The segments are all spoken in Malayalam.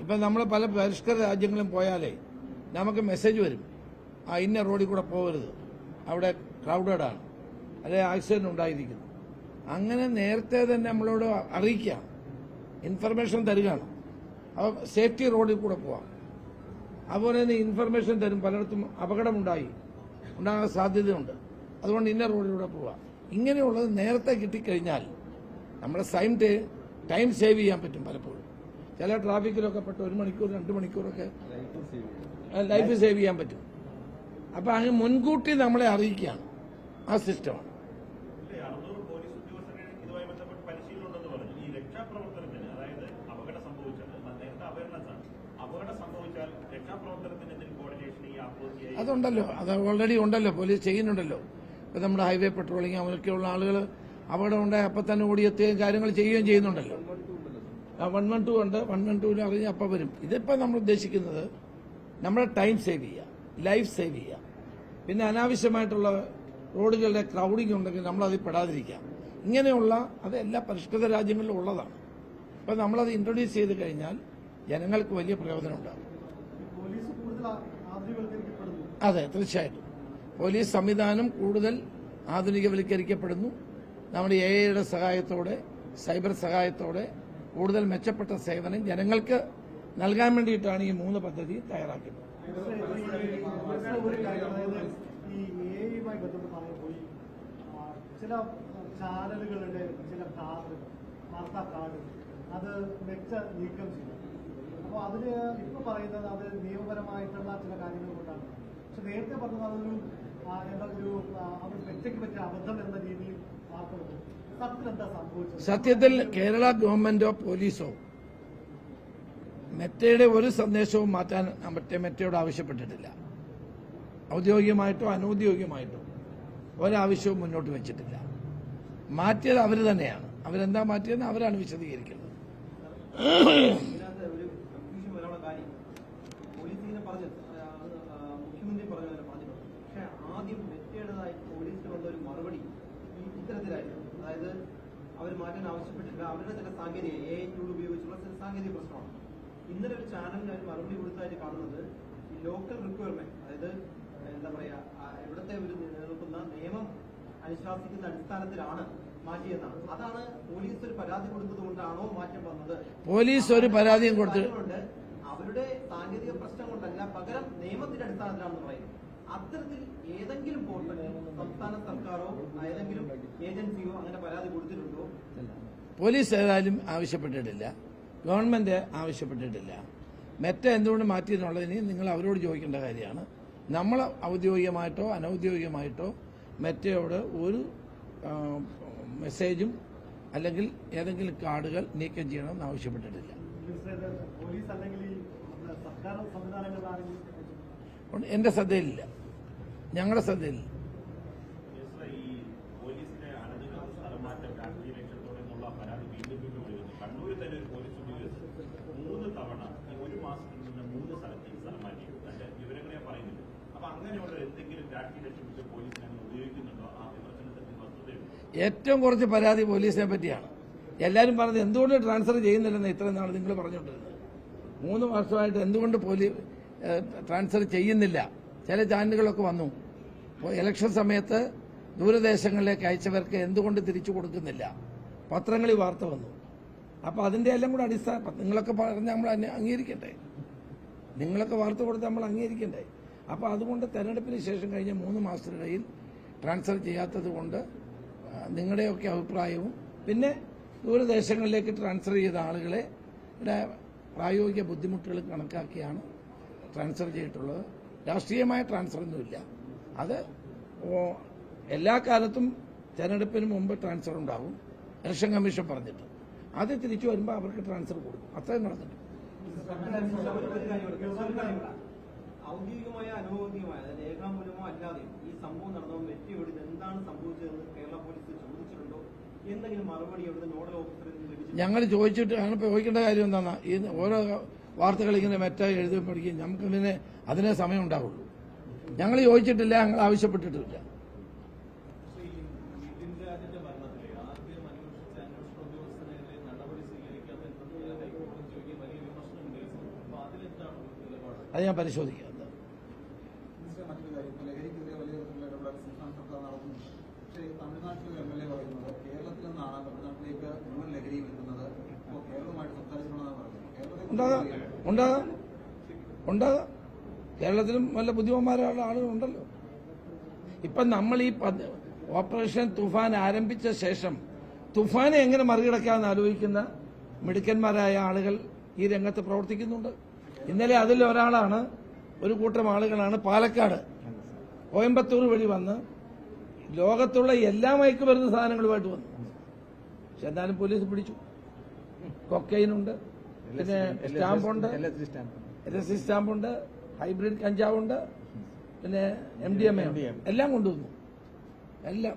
ഇപ്പം നമ്മൾ പല പരിഷ്കൃത രാജ്യങ്ങളും പോയാലേ നമുക്ക് മെസ്സേജ് വരും, ഇന്ന റോഡിൽ കൂടെ പോകരുത്, അവിടെ ക്രൗഡഡ് ആണ്, അല്ലെങ്കിൽ ആക്സിഡന്റ് ഉണ്ടായിരിക്കുന്നു. അങ്ങനെ നേരത്തെ തന്നെ നമ്മളോട് അറിയിക്കാം, ഇൻഫർമേഷൻ തരികയാണ്. അപ്പോൾ സേഫ്റ്റി റോഡിൽ കൂടെ പോവാം. അതുപോലെ തന്നെ ഇൻഫർമേഷൻ തരും, പലയിടത്തും അപകടമുണ്ടാകാൻ സാധ്യതയുണ്ട്, അതുകൊണ്ട് ഇന്ന റോഡിലൂടെ പോവാം. ഇങ്ങനെയുള്ളത് നേരത്തെ കിട്ടിക്കഴിഞ്ഞാൽ നമ്മുടെ ടൈം സേവ് ചെയ്യാൻ പറ്റും. പലപ്പോഴും ചില ട്രാഫിക്കിലൊക്കെ പെട്ട് 1 മണിക്കൂർ 2 മണിക്കൂറൊക്കെ ലൈഫ് സേവ് ചെയ്യാൻ പറ്റും. അപ്പൊ അങ്ങ് മുൻകൂട്ടി നമ്മളെ അറിയിക്കുകയാണ്, ആ സിസ്റ്റമാണ്. അതുണ്ടല്ലോ, അത് ഓൾറെഡി ഉണ്ടല്ലോ, പോലീസ് ചെയ്യുന്നുണ്ടല്ലോ. ഇപ്പൊ നമ്മുടെ ഹൈവേ പെട്രോളിംഗ് അവരൊക്കെയുള്ള ആളുകൾ അപകടം ഉണ്ടായി അപ്പം തന്നെ ഓടിയെത്തുകയും കാര്യങ്ങൾ ചെയ്യുകയും ചെയ്യുന്നുണ്ടല്ലോ. 112 ഉണ്ട്, 112 അറിഞ്ഞ് അപ്പം വരും. ഇതിപ്പോൾ നമ്മൾ ഉദ്ദേശിക്കുന്നത് നമ്മുടെ ടൈം സേവ് ചെയ്യുക, ലൈഫ് സേവ് ചെയ്യുക. പിന്നെ അനാവശ്യമായിട്ടുള്ള റോഡുകളുടെ ക്രൗഡിംഗ് ഉണ്ടെങ്കിൽ നമ്മളതിൽ പെടാതിരിക്കാം. ഇങ്ങനെയുള്ള അത് എല്ലാ പരിഷ്കൃത രാജ്യങ്ങളിലും ഉള്ളതാണ്. അപ്പം നമ്മളത് ഇൻട്രൊഡ്യൂസ് ചെയ്ത് കഴിഞ്ഞാൽ ജനങ്ങൾക്ക് വലിയ പ്രയോജനം ഉണ്ടാകും. അതെ, തീർച്ചയായിട്ടും പോലീസ് സംവിധാനം കൂടുതൽ ആധുനികവൽക്കരിക്കപ്പെടുന്നു. നമ്മുടെ AI സഹായത്തോടെ, സൈബർ സഹായത്തോടെ കൂടുതൽ മെച്ചപ്പെട്ട സേവനം ജനങ്ങൾക്ക് നൽകാൻ വേണ്ടിയിട്ടാണ് ഈ 3 പദ്ധതി തയ്യാറാക്കുന്നത്. ചില ചാനലുകളുടെ ചില വാർത്താ കാർഡ് അത് നീക്കം ചെയ്തു. അപ്പോൾ അതില് ഇപ്പൊ പറയുന്നത് അത് നിയമപരമായിട്ടുള്ള ചില കാര്യങ്ങൾ കൊണ്ടാണ്. പക്ഷെ നേരത്തെ പറഞ്ഞത് അതൊരു അവർ മെച്ചയ്ക്ക് പറ്റിയ അബദ്ധം എന്ന രീതിയിൽ വാർത്തകൾ. സത്യത്തിൽ എന്താ സംഭവിച്ചത്? സത്യത്തിൽ കേരള ഗവൺമെന്റോ പോലീസോ മെറ്റയുടെ ഒരു സന്ദേശവും മാറ്റാൻ മെറ്റയോട് ആവശ്യപ്പെട്ടിട്ടില്ല. ഔദ്യോഗികമായിട്ടോ അനൌദ്യോഗികമായിട്ടോ ഒരാവശ്യവും മുന്നോട്ട് വെച്ചിട്ടില്ല. മാറ്റിയത് അവർ തന്നെയാണ്. അവരെന്താ മാറ്റിയെന്ന് അവരാണ് വിശദീകരിക്കുന്നത്. മുഖ്യമന്ത്രി പറഞ്ഞിട്ടുണ്ട്. പക്ഷെ ആദ്യം മെറ്റയുടേതായി പോലീസിന് വന്ന ഒരു മറുപടി ഇത്തരത്തിലായിരുന്നു. അതായത് അവർ മാറ്റാൻ ആവശ്യപ്പെട്ടില്ല, അവരുടെ ചില സാങ്കേതിക AI ടൂൾ ഉപയോഗിച്ചുള്ള ചില സാങ്കേതിക പ്രശ്നമാണ്. ഇന്നലെ ഒരു ചാനലിന് അവർ മറുപടി കൊടുത്തായിട്ട് കാണുന്നത് ഈ ലോക്കൽ റിക്വയർമെന്റ്, അതായത് എന്താ പറയാ, ഇവിടുത്തെ ഒരു നിലനിൽക്കുന്ന നിയമം അനുശാസിക്കുന്ന അടിസ്ഥാനത്തിലാണ് മാറ്റിയെന്നാണ്. അതാണ് പോലീസ് ഒരു പരാതി കൊടുത്തതുകൊണ്ടാണോ മാറ്റം വന്നത്? പോലീസ് ഒരു പരാതിയും കൊടുത്തിട്ടുണ്ട്. അവരുടെ സാങ്കേതിക പ്രശ്നം കൊണ്ടല്ല, പകരം നിയമത്തിന്റെ അടിസ്ഥാനത്തിലാണെന്ന് പറയുന്നത്. അത്തരത്തിൽ ഏതെങ്കിലും പോർട്ടലിൽ സംസ്ഥാന സർക്കാരോ ഏതെങ്കിലും ഏജൻസിയോ അങ്ങനെ പരാതി കൊടുത്തിട്ടുണ്ടോ? പോലീസ് ഏതായാലും ആവശ്യപ്പെട്ടിട്ടില്ല, ഗവൺമെന്റ് ആവശ്യപ്പെട്ടിട്ടില്ല. മെറ്റ എന്തുകൊണ്ട് മാറ്റിയെന്നുള്ളതിന് നിങ്ങൾ അവരോട് ചോദിക്കേണ്ട കാര്യമാണ്. നമ്മൾ ഔദ്യോഗികമായിട്ടോ അനൌദ്യോഗികമായിട്ടോ മെറ്റയോട് ഒരു മെസ്സേജും അല്ലെങ്കിൽ ഏതെങ്കിലും കാർഡുകൾ നീക്കം ചെയ്യണമെന്ന് ആവശ്യപ്പെട്ടിട്ടില്ല. എന്റെ ശ്രദ്ധയിലില്ല, ഞങ്ങളുടെ ശ്രദ്ധയിലില്ല. ഏറ്റവും കുറച്ച് പരാതി പോലീസിനെ പറ്റിയാണ്. എല്ലാവരും പറഞ്ഞത് എന്തുകൊണ്ട് ട്രാൻസ്ഫർ ചെയ്യുന്നില്ലെന്ന് ഇത്രയും നാൾ നിങ്ങൾ പറഞ്ഞുകൊണ്ടിരുന്നത്. 3 വർഷമായിട്ട് എന്തുകൊണ്ട് ട്രാൻസ്ഫർ ചെയ്യുന്നില്ല? ചില ചാനലുകളൊക്കെ വന്നു. ഇലക്ഷൻ സമയത്ത് ദൂരദേശങ്ങളിലേക്ക് അയച്ചവർക്ക് എന്തുകൊണ്ട് തിരിച്ചു കൊടുക്കുന്നില്ല? പത്രങ്ങളിൽ വാർത്ത വന്നു. അപ്പൊ അതിന്റെ എല്ലാം കൂടെ അടിസ്ഥാനം നിങ്ങളൊക്കെ പറഞ്ഞ് നമ്മൾ അംഗീകരിക്കണ്ടേ? നിങ്ങളൊക്കെ വാർത്ത കൊടുത്ത് നമ്മൾ അംഗീകരിക്കണ്ടേ? അപ്പൊ അതുകൊണ്ട് തെരഞ്ഞെടുപ്പിന് ശേഷം കഴിഞ്ഞ 3 മാസത്തിനിടയിൽ ട്രാൻസ്ഫർ ചെയ്യാത്തത് കൊണ്ട് നിങ്ങളുടെയൊക്കെ അഭിപ്രായവും പിന്നെ ദൂരദേശങ്ങളിലേക്ക് ട്രാൻസ്ഫർ ചെയ്ത ആളുകളെ പ്രായോഗിക ബുദ്ധിമുട്ടുകൾ കണക്കാക്കിയാണ് ട്രാൻസ്ഫർ ചെയ്തിട്ടുള്ളത്. രാഷ്ട്രീയമായ ട്രാൻസ്ഫറൊന്നുമില്ല. അത് എല്ലാ കാലത്തും തെരഞ്ഞെടുപ്പിന് മുമ്പ് ട്രാൻസ്ഫർ ഉണ്ടാവും, ഇലക്ഷൻ കമ്മീഷൻ പറഞ്ഞിട്ട്. അത് തിരിച്ചു വരുമ്പോൾ അവർക്ക് ട്രാൻസ്ഫർ കൊടുക്കും. അത്രയും നടന്നിട്ടുണ്ട്. ഔദ്യോഗികമായ അനൌദ്യോഗികമായ രേഖാമൂലമോ അല്ലാതെ ഈ സംഭവം നടന്നോ മെറ്റയോട് എന്താണ് സംഭവിച്ചതെന്ന് കേരള പോലീസ് ചോദിച്ചിട്ടുണ്ടോ? എന്തെങ്കിലും മറുപടി അവിടെ നോഡൽ ഓഫീസറിൽ നിന്ന് ലഭിച്ചു? ഞങ്ങൾ ചോദിച്ചിട്ട് ഞങ്ങൾ ചോദിക്കേണ്ട കാര്യം എന്താണ്, ഈ ഓരോ വാർത്തകൾ ഇങ്ങനെ മെറ്റ എഴുതുമ്പോഴേക്കും നമുക്ക് അതിനെ സമയം ഉണ്ടാവുള്ളൂ. ഞങ്ങൾ ചോദിച്ചിട്ടില്ല, ഞങ്ങൾ ആവശ്യപ്പെട്ടിട്ടില്ല. അത് ഞാൻ പരിശോധിക്കാം. മറ്റൊരു കാര്യം, ഇപ്പൊ ലഹരിക്കെതിരെ വലിയ തരത്തിലുള്ള ഇടപെടൽ സംസ്ഥാന സർക്കാർ നടത്തുന്നു. പക്ഷേ തമിഴ്നാട്ടിലെ MLA പറയുന്നത് കേരളത്തിൽ നിന്നാണ് തമിഴ്നാട്ടിലേക്ക് മുഴുവൻ ലഹരിയും എത്തുന്നത്. ഇപ്പോൾ കേരളവുമായിട്ട് സംസാരിക്കണമെന്നാണ് പറയുന്നത്. ഉണ്ടാകാം. കേരളത്തിലും നല്ല ബുദ്ധിമാന്മാരായ ആളുകളുണ്ടല്ലോ. ഇപ്പം നമ്മൾ ഈ ഓപ്പറേഷൻ തുഫാൻ ആരംഭിച്ച ശേഷം തുഫാനെ എങ്ങനെ മറികടക്കാമെന്ന് ആലോചിക്കുന്ന മിടുക്കന്മാരായ ആളുകൾ ഈ രംഗത്ത് പ്രവർത്തിക്കുന്നുണ്ട്. ഇന്നലെ അതിൽ ഒരാളാണ്, ഒരു കൂട്ടം ആളുകളാണ് പാലക്കാട് കോയമ്പത്തൂർ വഴി വന്ന് ലോകത്തുള്ള എല്ലാ മയക്കുമരുന്ന് സാധനങ്ങളുമായിട്ട് വന്നു. പക്ഷെ എന്നാലും പോലീസ് പിടിച്ചു. കൊക്കൈനുണ്ട്, പിന്നെ സ്റ്റാമ്പുണ്ട്, LSD സ്റ്റാമ്പുണ്ട്, ഹൈബ്രിഡ് കഞ്ചാവുണ്ട്, പിന്നെ MDMA എല്ലാം കൊണ്ടുവന്നു. എല്ലാം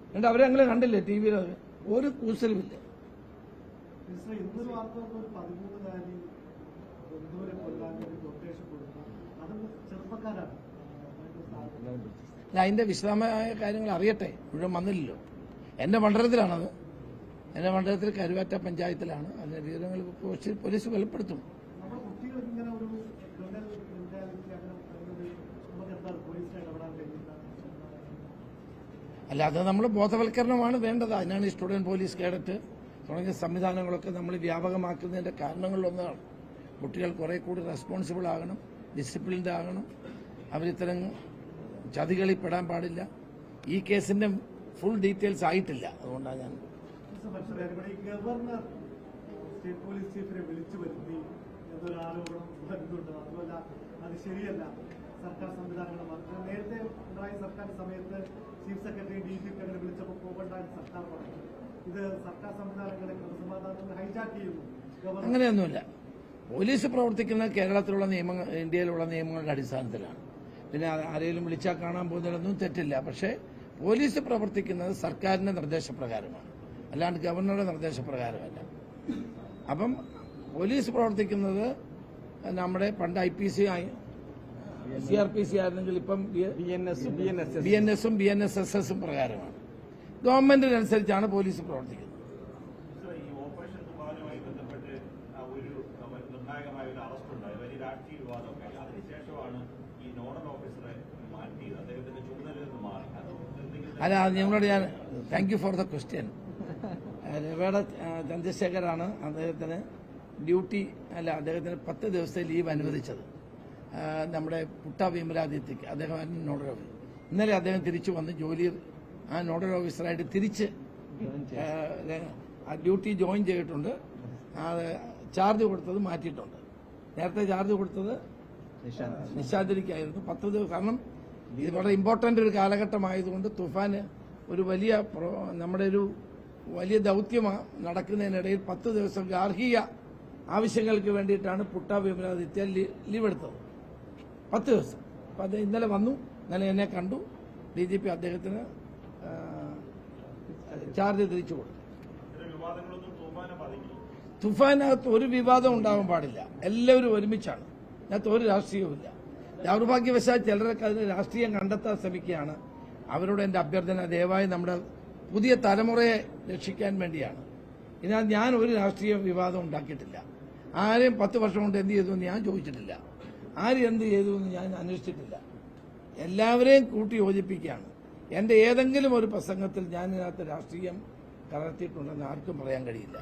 എന്നിട്ട് അവരങ്ങനെ കണ്ടില്ലേ TV-യിൽ? ഒരു കൂസലുമില്ല. ഇന്നൊരു വാർത്ത ഒരു 13-കാരി ബന്ധുവിനെ കൊല്ലാൻ ഒരു കൊട്ടേഷൻ കൊടുത്തു. അത് ചെറുപ്പക്കാരാണ്. അതിന്റെ വിശദമായ കാര്യങ്ങൾ അറിയട്ടെ, മുഴുവൻ വന്നില്ലല്ലോ. എന്റെ മണ്ഡലത്തിലാണത്. എന്റെ മണ്ഡലത്തിൽ കരുവാറ്റ പഞ്ചായത്തിലാണ്. അതിന്റെ വിവരങ്ങൾ പോലീസ് വെളിപ്പെടുത്തും. നമ്മുടെ കുട്ടികൾക്ക് ഇങ്ങനെ ഒരു ക്രിമിനൽ മെന്റാലിറ്റി അങ്ങനെ നമുക്ക് എന്താ പോലീസിനെ ഇടപെടാൻ കഴിയുന്ന? അല്ല, അത് നമ്മൾ ബോധവൽക്കരണമാണ് വേണ്ടത്. അതിനാണ് ഈ സ്റ്റുഡന്റ് പോലീസ് കേഡറ്റ് തുടങ്ങിയ സംവിധാനങ്ങളൊക്കെ നമ്മൾ വ്യാപകമാക്കുന്നതിന്റെ കാരണങ്ങളിലൊന്നാണ്. കുട്ടികൾ കുറെ കൂടി റെസ്പോൺസിബിൾ ആകണം, ഡിസിപ്ലിൻഡ് ആകണം. അവരിത്തരം ചതികളിൽ പെടാൻ പാടില്ല. ഈ കേസിന്റെ ഫുൾ ഡീറ്റെയിൽസ് ആയിട്ടില്ല. അതുകൊണ്ടാണ് ഞാൻ ഗവർണർ സ്റ്റേറ്റ് പോലീസ് ചീഫിനെ വിളിച്ചു വരുത്തി എന്നൊരു ആരോപണം വരുന്നുണ്ട്. അതുമല്ല, അത് ശരിയല്ല. സർക്കാർ സംവിധാനങ്ങൾ നേരത്തെ ഉണ്ടായ സർക്കാർ സമയത്ത് ചീഫ് സെക്രട്ടറി DGP അങ്ങനെ വിളിച്ചപ്പോൾ പോകണ്ടായിരുന്നു സർക്കാർ പറഞ്ഞു. ഇത് സർക്കാർ സംവിധാനങ്ങളെ ക്രമസമാധാനങ്ങൾ ഹൈജാക്ക് ചെയ്യുന്നു. അങ്ങനെയൊന്നുമില്ല. പോലീസ് പ്രവർത്തിക്കുന്നത് കേരളത്തിലുള്ള നിയമങ്ങൾ, ഇന്ത്യയിലുള്ള നിയമങ്ങളുടെ അടിസ്ഥാനത്തിലാണ്. പിന്നെ ആരെങ്കിലും വിളിച്ചാൽ കാണാൻ പോകുന്നതിലൊന്നും തെറ്റില്ല. പക്ഷേ പോലീസ് പ്രവർത്തിക്കുന്നത് സർക്കാരിന്റെ നിർദ്ദേശപ്രകാരമാണ്, അല്ലാണ്ട് ഗവർണറുടെ നിർദ്ദേശപ്രകാരമല്ല. അപ്പം പോലീസ് പ്രവർത്തിക്കുന്നത് നമ്മുടെ പണ്ട് IPC CRPC ആയിരുന്നെങ്കിൽ ഇപ്പം BNS-ഉം BNSS-ഉം പ്രകാരമാണ്. ഗവൺമെന്റിനനുസരിച്ചാണ് പോലീസ് പ്രവർത്തിക്കുന്നത്. ഈ ഓപ്പറേഷൻ തുഫാനുമായി ബന്ധപ്പെട്ട് ഒരു നിർണായകമായ ഒരു അറസ്റ്റ് ഉണ്ടായി, വലിയ രാഷ്ട്രീയ വിവാദമൊക്കെ. അതിനുശേഷമാണ് ഈ നോഡൽ ഓഫീസറെ മാറ്റിയത്, അദ്ദേഹത്തിന്റെ ചുമതലയിൽ നിന്ന് മാറി. അല്ല, നിങ്ങളോട് ഞാൻ thank you for the question. രവേട ചന്ദ്രശേഖരാണ് അദ്ദേഹത്തിന് അദ്ദേഹത്തിന് 10 ദിവസത്തെ ലീവ് അനുവദിച്ചത്. നമ്മുടെ പുട്ട വിമലാദിത്യക്ക് അദ്ദേഹം നോഡൽ ഓഫീസർ. ഇന്നലെ അദ്ദേഹം തിരിച്ചു വന്ന് ജോലിയിൽ ആ നോഡൽ ഓഫീസറായിട്ട് തിരിച്ച് ഡ്യൂട്ടി ജോയിൻ ചെയ്തിട്ടുണ്ട്. ചാർജ് കൊടുത്തത് മാറ്റിയിട്ടുണ്ട്. നേരത്തെ ചാർജ് കൊടുത്തത് നിശാന്തിരിക്കായിരുന്നു 10 ദിവസം. കാരണം ഇത് വളരെ ഇമ്പോർട്ടന്റ് ഒരു കാലഘട്ടമായതുകൊണ്ട് തുഫാന് ഒരു വലിയ നമ്മുടെ ഒരു വലിയ ദൌത്യം നടക്കുന്നതിനിടയിൽ 10 ദിവസം ഗാർഹിക ആവശ്യങ്ങൾക്ക് വേണ്ടിയിട്ടാണ് പുട്ട വിമലാദിത്യ ലീവ് എടുത്തത്. 10 ദിവസം. അപ്പം അത് ഇന്നലെ വന്നു. ഇന്നലെ എന്നെ കണ്ടു. DGP അദ്ദേഹത്തിന് ചാർജ് തിരിച്ചു കൊടുത്തു. തുഫാനകത്ത് ഒരു വിവാദം ഉണ്ടാകാൻ പാടില്ല. എല്ലാവരും ഒരുമിച്ചാണ്. അതിനകത്ത് ഒരു രാഷ്ട്രീയവുമില്ല. ദൗർഭാഗ്യവശാൽ ചിലരൊക്കെ അതിന് രാഷ്ട്രീയം കണ്ടെത്താൻ ശ്രമിക്കുകയാണ്. അവരോട് എന്റെ അഭ്യർത്ഥന, ദയവായി നമ്മുടെ പുതിയ തലമുറയെ രക്ഷിക്കാൻ വേണ്ടിയാണ്. ഇതിനാൽ ഞാൻ ഒരു രാഷ്ട്രീയ വിവാദം ഉണ്ടാക്കിയിട്ടില്ല. ആരെയും 10 വർഷം കൊണ്ട് എന്ത് ചെയ്തു എന്ന് ഞാൻ ചോദിച്ചിട്ടില്ല. ആര് എന്ത് ചെയ്തു എന്ന് ഞാൻ അന്വേഷിച്ചിട്ടില്ല. എല്ലാവരെയും കൂട്ടി യോജിപ്പിക്കുകയാണ്. എന്റെ ഏതെങ്കിലും ഒരു പ്രസംഗത്തിൽ ഞാൻ ഇതിനകത്ത് രാഷ്ട്രീയം കലർത്തിയിട്ടുണ്ടെന്ന് ആർക്കും പറയാൻ കഴിയില്ല.